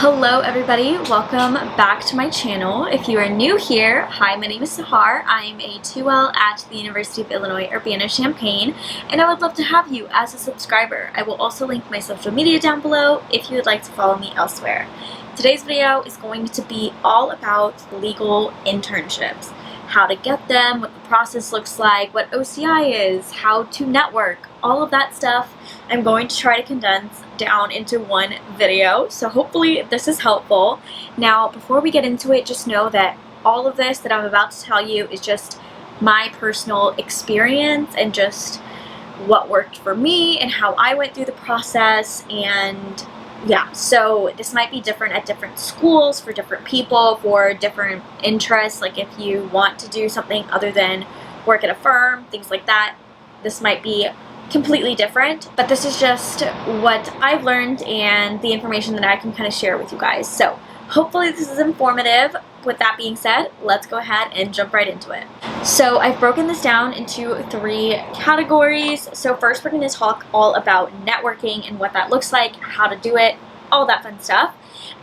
Hello everybody, welcome back to my channel. If you are new here, hi, my name is Sahar. I'm a 2L at the University of Illinois, Urbana, Champaign, and I would love to have you as a subscriber. I will also link my social media down below if you would like to follow me elsewhere. Today's video is going to be all about legal internships. How to get them, what the process looks like, what OCI is, how to network, all of that stuff I'm going to try to condense down into one video, so hopefully this is helpful. Now, before we get into it, just know that all of this that I'm about to tell you is just my personal experience and just what worked for me and how I went through the process. And yeah, so this might be different at different schools for different people, for different interests. Like if you want to do something other than work at a firm, things like that, this might be completely different. But this is just what I've learned and the information that I can kind of share with you guys. So hopefully this is informative. With that being said, let's go ahead and jump right into it. So I've broken this down into 3 categories. So first we're going to talk all about networking and what that looks like, how to do it, all that fun stuff.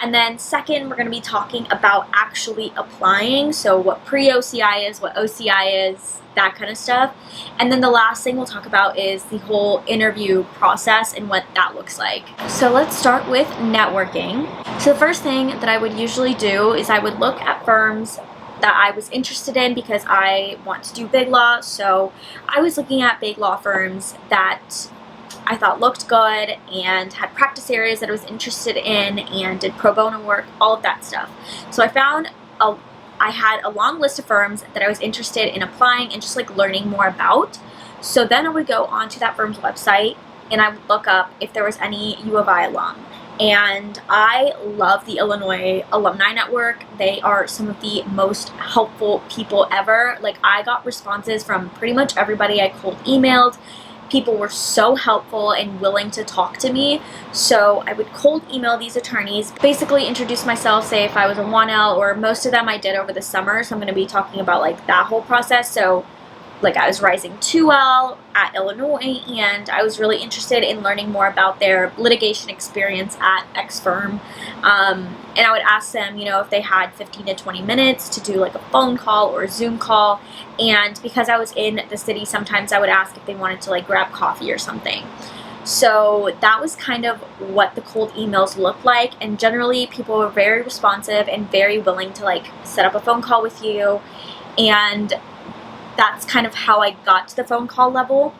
And then second, we're going to be talking about actually applying. So what pre-OCI is, what OCI is, that kind of stuff. And then the last thing we'll talk about is the whole interview process and what that looks like. So let's start with networking. So the first thing that I would usually do is I would look at firms that I was interested in because I want to do big law. So I was looking at big law firms that I thought looked good and had practice areas that I was interested in and did pro bono work, all of that stuff. So I had a long list of firms that I was interested in applying and just like learning more about. So then I would go onto that firm's website and I would look up if there was any U of I alum. And I love the Illinois Alumni Network. They are some of the most helpful people ever. Like I got responses from pretty much everybody I cold emailed. People were so helpful and willing to talk to me. So I would cold email these attorneys, basically introduce myself, say if I was a 1L, or most of them I did over the summer. So I'm going to be talking about like that whole process. So like I was rising 2L at Illinois and I was really interested in learning more about their litigation experience at X firm. And I would ask them, if they had 15 to 20 minutes to do like a phone call or a Zoom call. And because I was in the city, sometimes I would ask if they wanted to like grab coffee or something. So that was kind of what the cold emails looked like. And generally people were very responsive and very willing to like set up a phone call with you. And that's kind of how I got to the phone call level.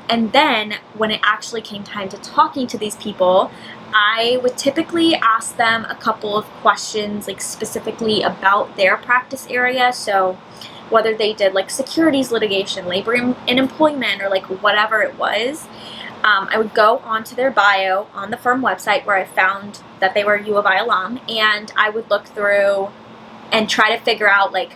And then when it actually came time to talking to these people, I would typically ask them a couple of questions, like specifically about their practice area. So whether they did like securities litigation, labor and employment, or like whatever it was, I would go onto their bio on the firm website where I found that they were U of I alum, and I would look through and try to figure out like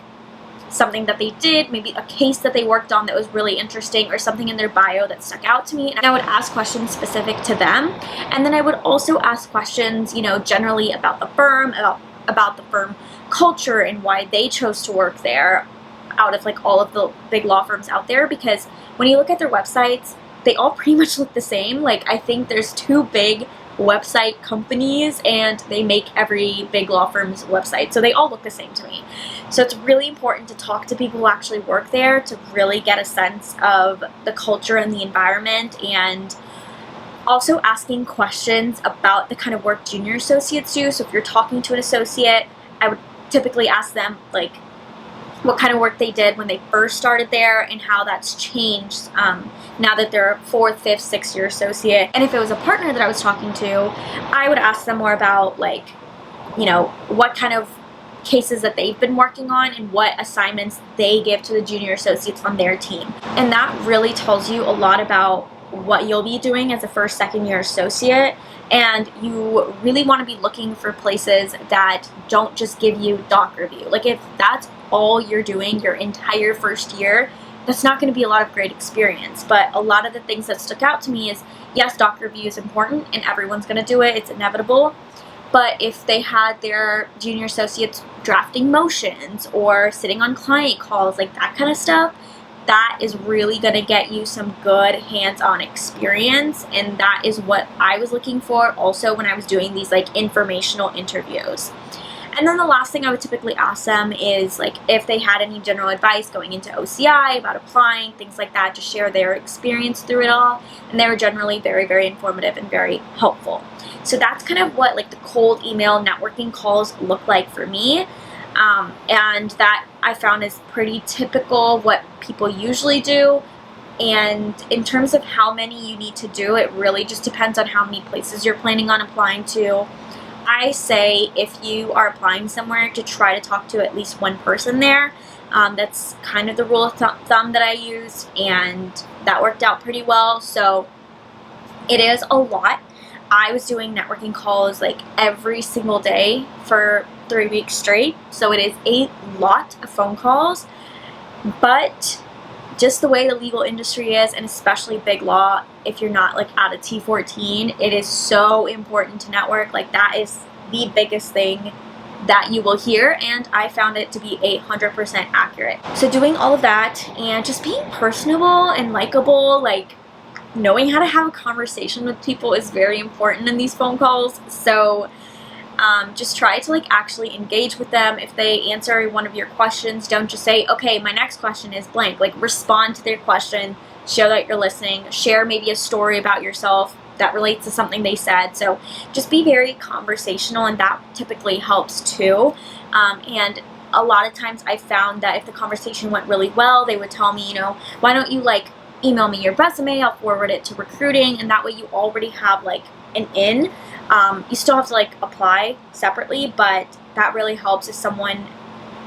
something that they did, maybe a case that they worked on that was really interesting, or something in their bio that stuck out to me. And I would ask questions specific to them. And then I would also ask questions, generally about the firm, about the firm culture and why they chose to work there out of like all of the big law firms out there. Because when you look at their websites, they all pretty much look the same. Like I think there's 2 big website companies and they make every big law firm's website, so they all look the same to me. So it's really important to talk to people who actually work there to really get a sense of the culture and the environment, and also asking questions about the kind of work junior associates do. So if you're talking to an associate, I would typically ask them like what kind of work they did when they first started there and how that's changed now that they're a 4th, 5th, 6th year associate. And if it was a partner that I was talking to, I would ask them more about like, what kind of cases that they've been working on and what assignments they give to the junior associates on their team. And that really tells you a lot about what you'll be doing as a 1st, 2nd year associate. And you really want to be looking for places that don't just give you doc review. Like if that's all you're doing your entire 1st year, that's not going to be a lot of great experience. But a lot of the things that stuck out to me is, yes, doc review is important and everyone's going to do it. It's inevitable. But if they had their junior associates drafting motions or sitting on client calls, like that kind of stuff, that is really going to get you some good hands-on experience, and that is what I was looking for also when I was doing these like informational interviews. And then the last thing I would typically ask them is like if they had any general advice going into OCI about applying, things like that, to share their experience through it all. And they were generally very, very informative and very helpful. So that's kind of what like the cold email networking calls look like for me. And that I found is pretty typical what people usually do. And in terms of how many you need to do, it really just depends on how many places you're planning on applying to. I say if you are applying somewhere to try to talk to at least one person there. That's kind of the rule of thumb that I used, and that worked out pretty well. So it is a lot. I was doing networking calls like every single day for 3 weeks straight. So it is a lot of phone calls, but just the way the legal industry is, and especially big law, if you're not like at a T14, it is so important to network. Like that is the biggest thing that you will hear, and I found it to be 100% accurate. So doing all of that and just being personable and likable, like knowing how to have a conversation with people is very important in these phone calls. So just try to like actually engage with them. If they answer one of your questions, don't just say, okay, my next question is blank. Like respond to their question, show that you're listening, share maybe a story about yourself that relates to something they said. So just be very conversational, and that typically helps too. And a lot of times I found that if the conversation went really well, they would tell me, you know, why don't you like email me your resume, I'll forward it to recruiting, and that way you already have like an in. You still have to like apply separately, but that really helps if someone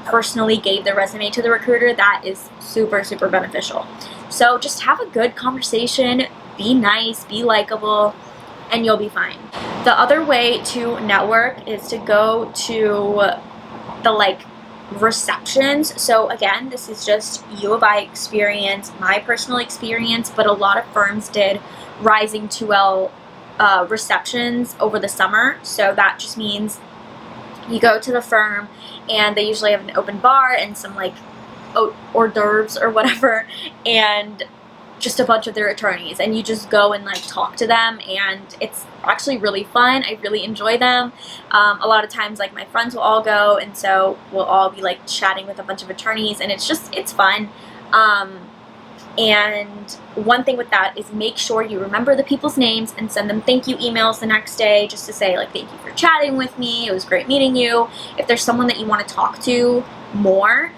personally gave their resume to the recruiter. That is super, super beneficial. So just have a good conversation, be nice, be likable, and you'll be fine. The other way to network is to go to the like receptions. So again, this is just U of I experience, my personal experience, but a lot of firms did Rising 2L receptions over the summer. So that just means you go to the firm and they usually have an open bar and some like hors d'oeuvres or whatever, and just a bunch of their attorneys, and you just go and like talk to them, and it's actually really fun. I really enjoy them. A lot of times like my friends will all go, and so we'll all be like chatting with a bunch of attorneys, and it's fun. And one thing with that is make sure you remember the people's names and send them thank you emails the next day, just to say like, thank you for chatting with me, it was great meeting you. If there's someone that you want to talk to more,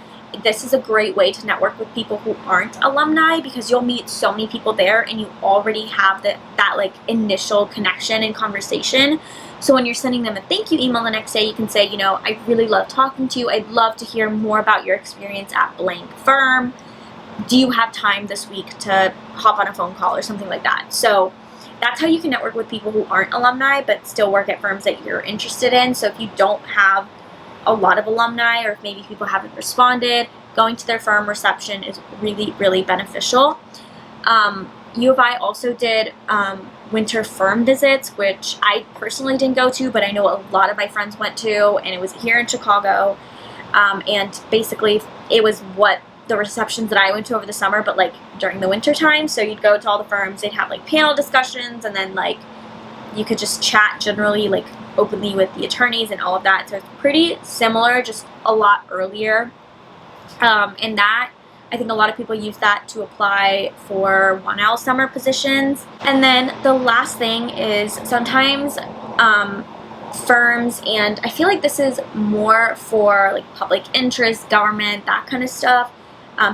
this is a great way to network with people who aren't alumni, because you'll meet so many people there and you already have that like initial connection and conversation. So when you're sending them a thank you email the next day, you can say, you know, I really love talking to you. I'd love to hear more about your experience at blank firm. Do you have time this week to hop on a phone call or something like that? So that's how you can network with people who aren't alumni but still work at firms that you're interested in. So if you don't have a lot of alumni, or if maybe people haven't responded, going to their firm reception is really, really beneficial. U of I also did winter firm visits, which I personally didn't go to, but I know a lot of my friends went to, and it was here in Chicago. And basically it was what the receptions that I went to over the summer, but like during the winter time. So you'd go to all the firms, they'd have like panel discussions, and then like you could just chat generally like openly with the attorneys and all of that. So it's pretty similar, just a lot earlier. And that, I think a lot of people use that to apply for 1L summer positions. And then the last thing is sometimes firms, and I feel like this is more for like public interest, government, that kind of stuff.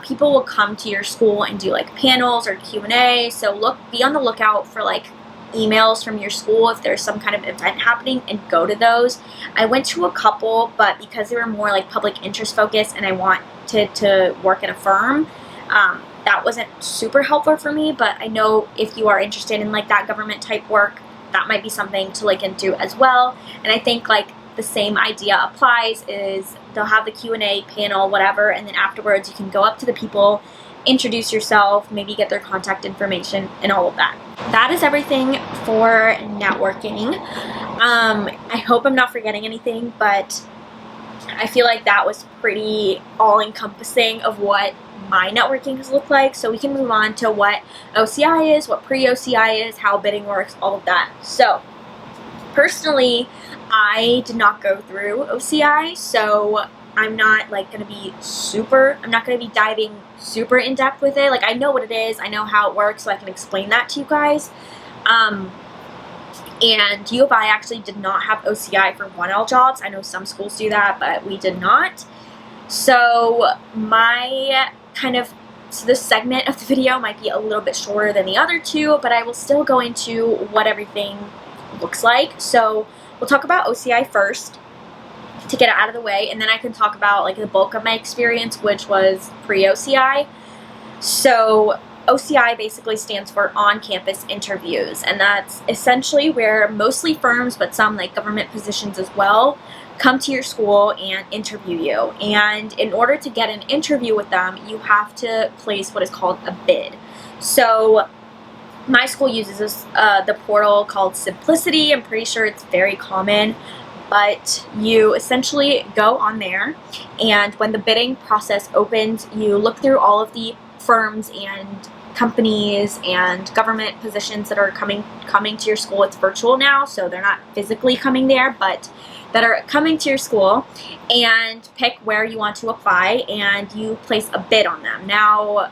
People will come to your school and do like panels or Q&A. So be on the lookout for like emails from your school if there's some kind of event happening, and go to those. I went to a couple, but because they were more like public interest focused and I wanted to work in a firm, that wasn't super helpful for me. But I know if you are interested in like that government type work, that might be something to look into as well. And I think like the same idea applies, is they'll have the Q&A panel, whatever, and then afterwards you can go up to the people, introduce yourself, maybe get their contact information and all of that. That is everything for networking. I hope I'm not forgetting anything, but I feel like that was pretty all-encompassing of what my networking has looked like. So we can move on to what OCI is, what pre-OCI is, how bidding works, all of that. So personally, I did not go through OCI, so I'm not like going to be I'm not going to be diving super in depth with it. Like, I know what it is, I know how it works, so I can explain that to you guys. And U of I actually did not have OCI for 1L jobs. I know some schools do that, but we did not. So so this segment of the video might be a little bit shorter than the other two, but I will still go into what everything looks like. So we'll talk about OCI first to get it out of the way, and then I can talk about like the bulk of my experience, which was pre-OCI. So OCI basically stands for on-campus interviews, and that's essentially where mostly firms, but some like government positions as well, come to your school and interview you. And in order to get an interview with them, you have to place what is called a bid. So my school uses the portal called Simplicity. I'm pretty sure it's very common, but you essentially go on there, and when the bidding process opens, you look through all of the firms and companies and government positions that are coming to your school. It's virtual now, so they're not physically coming there, but that are coming to your school, and pick where you want to apply, and you place a bid on them. Now,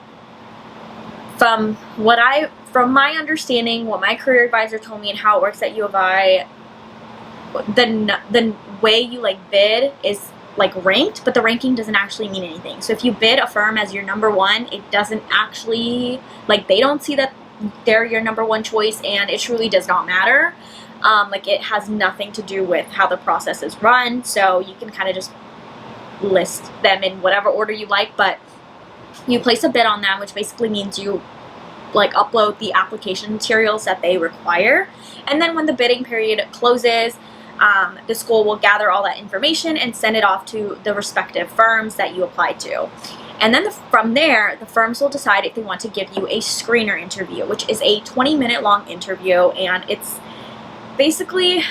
from my understanding, what my career advisor told me and how it works at U of I, the way you like bid is like ranked, but the ranking doesn't actually mean anything. So if you bid a firm as your number one, it doesn't actually, like, they don't see that they're your number one choice, and it truly does not matter. Like, it has nothing to do with how the process is run, so you can kind of just list them in whatever order you like, but you place a bid on them, which basically means you like upload the application materials that they require, and then when the bidding period closes, the school will gather all that information and send it off to the respective firms that you applied to. And then from there, the firms will decide if they want to give you a screener interview, which is a 20-minute long interview, and it's basically,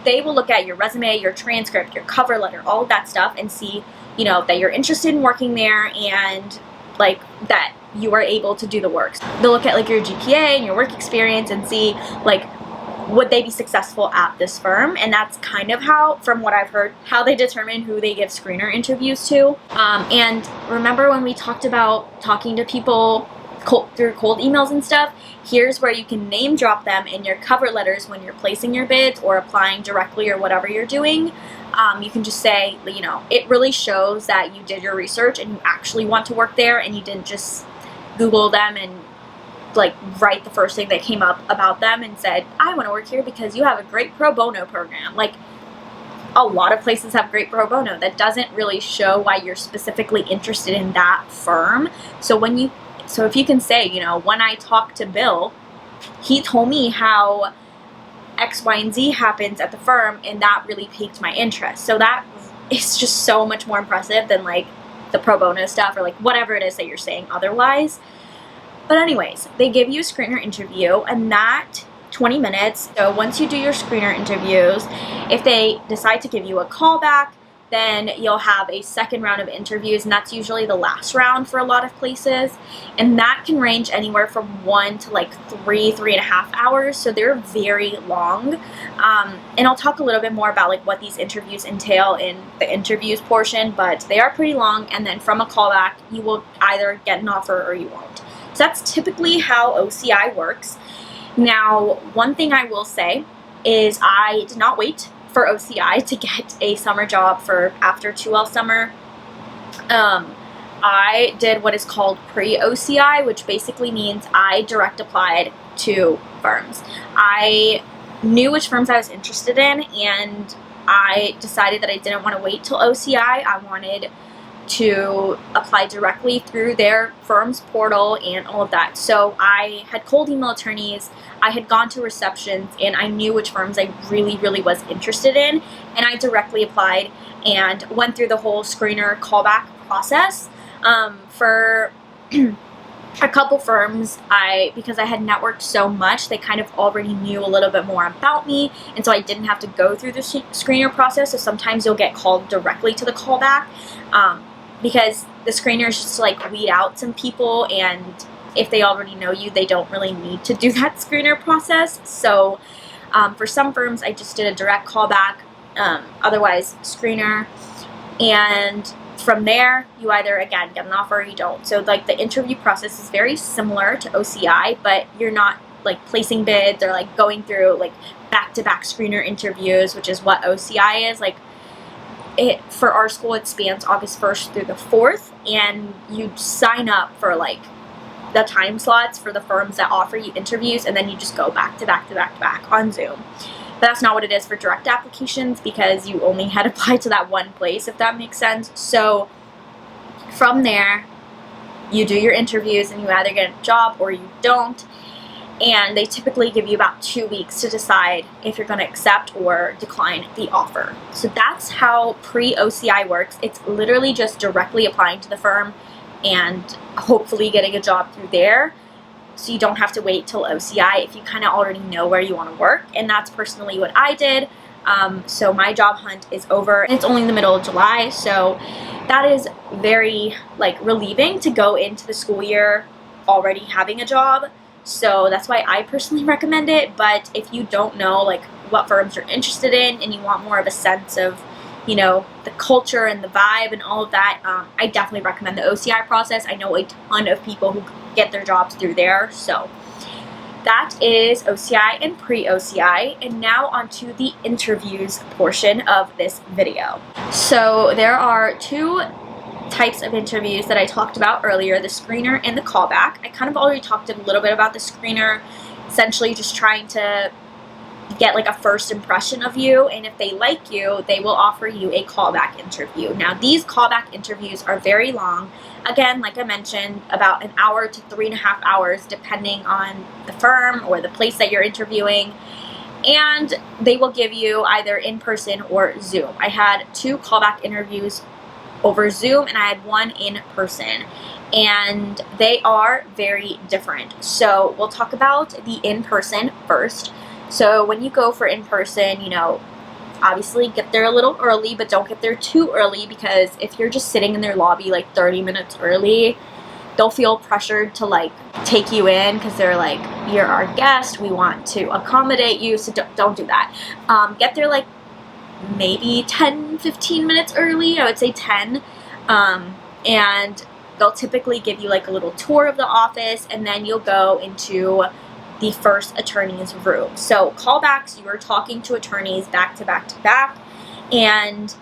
they will look at your resume, your transcript, your cover letter, all of that stuff, and see, you know, that you're interested in working there, and like that you are able to do the work. They'll look at like your GPA and your work experience and see like, would they be successful at this firm? And that's kind of how, from what I've heard, how they determine who they give screener interviews to. And remember when we talked about talking to people through cold emails and stuff? Here's where you can name drop them in your cover letters when you're placing your bids or applying directly or whatever you're doing. You can just say, you know, it really shows that you did your research and you actually want to work there, and you didn't just Google them and like write the first thing that came up about them and said, I want to work here because you have a great pro bono program. Like, a lot of places have great pro bono. That doesn't really show why you're specifically interested in that firm. So if you can say, you know, when I talked to Bill, he told me how X, Y, and Z happens at the firm, and that really piqued my interest. So that is just so much more impressive than like the pro bono stuff or like whatever it is that you're saying otherwise. But anyways, they give you a screener interview, and that 20 minutes. So once you do your screener interviews, if they decide to give you a call back, then you'll have a second round of interviews, and that's usually the last round for a lot of places. And that can range anywhere from 1 to like 3.5 hours. So they're very long. And I'll talk a little bit more about like what these interviews entail in the interviews portion, but they are pretty long. And then from a callback, you will either get an offer or you won't. So that's typically how OCI works. Now, one thing I will say is I did not wait for OCI to get a summer job for after 2L summer. I did what is called pre-OCI, which basically means I direct applied to firms. I knew which firms I was interested in, and I decided that I didn't want to wait till OCI. I wanted to apply directly through their firm's portal and all of that. So I had cold email attorneys, I had gone to receptions, and I knew which firms I really, really was interested in, and I directly applied and went through the whole screener callback process. For a couple firms, because I had networked so much, they kind of already knew a little bit more about me, and so I didn't have to go through the screener process. So sometimes you'll get called directly to the callback, because the screeners just like weed out some people, and if they already know you, they don't really need to do that screener process. So for some firms, I just did a direct callback, otherwise screener, and from there, you either, again, get an offer or you don't. So, like, the interview process is very similar to OCI, but you're not, like, placing bids or, like, going through, like, back-to-back screener interviews, which is what OCI is. Like, for our school, it spans August 1st through the 4th, and you sign up for, like, the time slots for the firms that offer you interviews, and then you just go back-to-back on Zoom. But that's not what it is for direct applications, because you only had applied to that one place, if that makes sense. So from there, you do your interviews and you either get a job or you don't. And they typically give you about 2 weeks to decide if you're going to accept or decline the offer. So that's how pre-OCI works. It's literally just directly applying to the firm and hopefully getting a job through there. So you don't have to wait till OCI if you kind of already know where you want to work. And that's personally what I did. So my job hunt is over, and it's only in the middle of July. So that is very, like, relieving to go into the school year already having a job. So that's why I personally recommend it. But if you don't know, like, what firms you're interested in and you want more of a sense of, you know, the culture and the vibe and all of that, I definitely recommend the OCI process. I know a ton of people who get their jobs through there. So that is OCI and pre-OCI. And now onto the interviews portion of this video. So there are two types of interviews that I talked about earlier, the screener and the callback. I kind of already talked a little bit about the screener, essentially just trying to get like a first impression of you, and if they like you, they will offer you a callback interview. Now, these callback interviews are very long. Again, like I mentioned, about an hour to 3.5 hours, depending on the firm or the place that you're interviewing. And they will give you either in person or Zoom. I had 2 callback interviews over Zoom, and I had 1 in person. And they are very different. So we'll talk about the in-person first. So when you go for in-person, you know, obviously get there a little early, but don't get there too early, because if you're just sitting in their lobby like 30 minutes early, they'll feel pressured to like take you in, because they're like, you're our guest, we want to accommodate you, so don't do that. Get there like maybe 10-15 minutes early. I would say 10, and they'll typically give you like a little tour of the office, and then you'll go into the first attorney's room. So callbacks, you are talking to attorneys back to back to back, and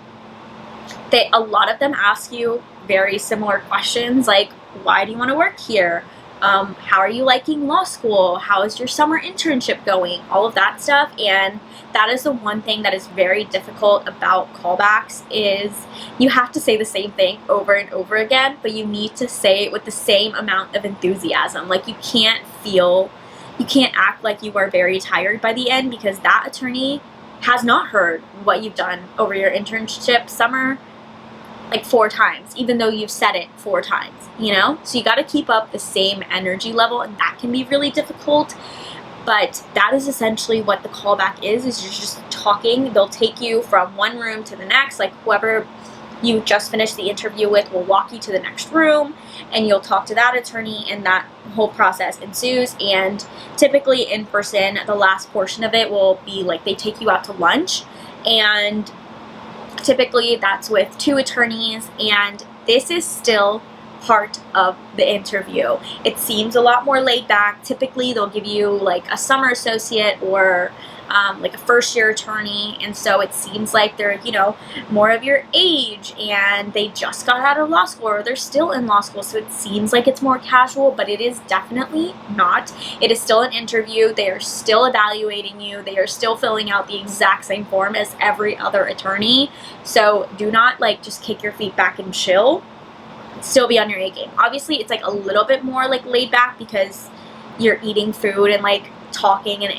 a lot of them ask you very similar questions, like, why do you want to work here? How are you liking law school? How is your summer internship going? All of that stuff. And that is the one thing that is very difficult about callbacks, is you have to say the same thing over and over again, but you need to say it with the same amount of enthusiasm. Like, you can't act like you are very tired by the end, because that attorney has not heard what you've done over your internship summer like 4 times, even though you've said it 4 times, you know? So you got to keep up the same energy level, and that can be really difficult. But that is essentially what the callback is you're just talking. They'll take you from one room to the next, like whoever you just finished the interview with will walk you to the next room, and you'll talk to that attorney, and that whole process ensues. And typically in person, the last portion of it will be like they take you out to lunch, and typically that's with 2 attorneys, and this is still part of the interview. It seems a lot more laid back. Typically they'll give you like a summer associate or like a first year attorney, and so it seems like they're, you know, more of your age, and they just got out of law school, or they're still in law school, so it seems like it's more casual, but it is definitely not. It is still an interview. They are still evaluating you. They are still filling out the exact same form as every other attorney. So do not like just kick your feet back and chill. Still be on your A game. Obviously it's like a little bit more like laid back, because you're eating food and like talking and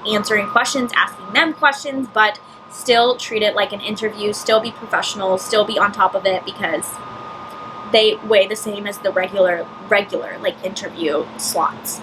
answering questions, asking them questions, but still treat it like an interview, still be professional, still be on top of it, because they weigh the same as the regular like interview slots.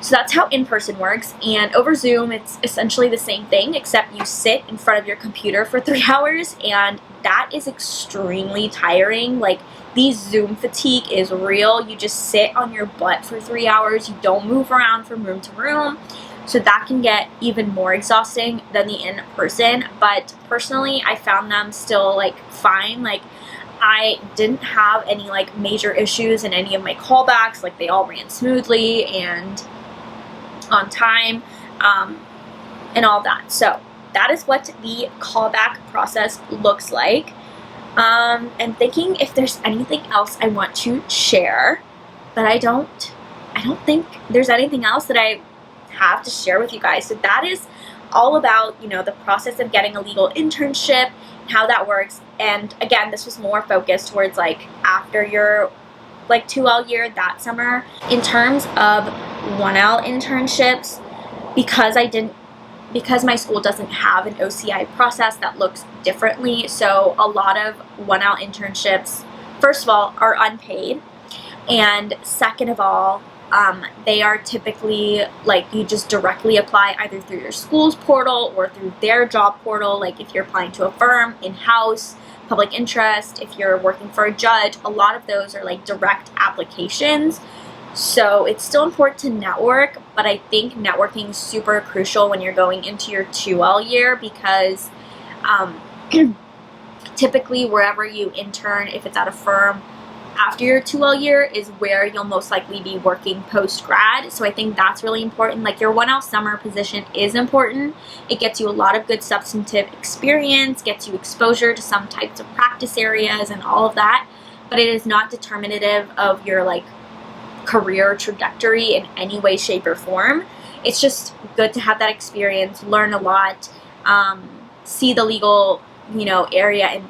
So that's how in-person works, and over Zoom it's essentially the same thing, except you sit in front of your computer for 3 hours, and that is extremely tiring. Like, the Zoom fatigue is real. You just sit on your butt for 3 hours. You don't move around from room to room. So that can get even more exhausting than the in-person. But personally, I found them still like fine. Like, I didn't have any like major issues in any of my callbacks. Like, they all ran smoothly and on time, and all that. So that is what the callback process looks like. And thinking if there's anything else I want to share, but I don't think there's anything else that I have to share with you guys. So that is all about, you know, the process of getting a legal internship and how that works. And again, this was more focused towards like after your like 2L year that summer. In terms of 1L internships, because my school doesn't have an OCI process that looks differently, so a lot of 1L internships, first of all, are unpaid, and second of all, they are typically like you just directly apply either through your school's portal or through their job portal. Like, if you're applying to a firm, in-house, public interest, if you're working for a judge, a lot of those are like direct applications. So it's still important to network, but I think networking is super crucial when you're going into your 2L year, because typically wherever you intern, if it's at a firm, after your 2L year is where you'll most likely be working post-grad. So I think that's really important. Like, your 1L summer position is important. It gets you a lot of good substantive experience, gets you exposure to some types of practice areas and all of that, but it is not determinative of your like career trajectory in any way, shape, or form. It's just good to have that experience, learn a lot, see the legal, you know, area and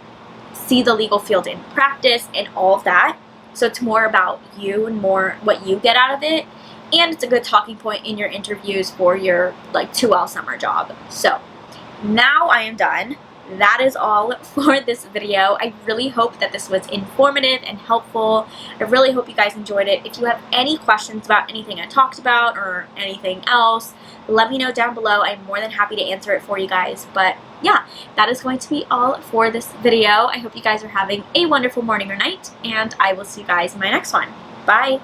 see the legal field in practice and all of that. So it's more about you and more what you get out of it, and it's a good talking point in your interviews for your like 2L summer job. So now I am done. That is all for this video. I really hope that this was informative and helpful. I really hope you guys enjoyed it. If you have any questions about anything I talked about or anything else, let me know down below. I'm more than happy to answer it for you guys. But yeah, that is going to be all for this video. I hope you guys are having a wonderful morning or night, and I will see you guys in my next one. Bye!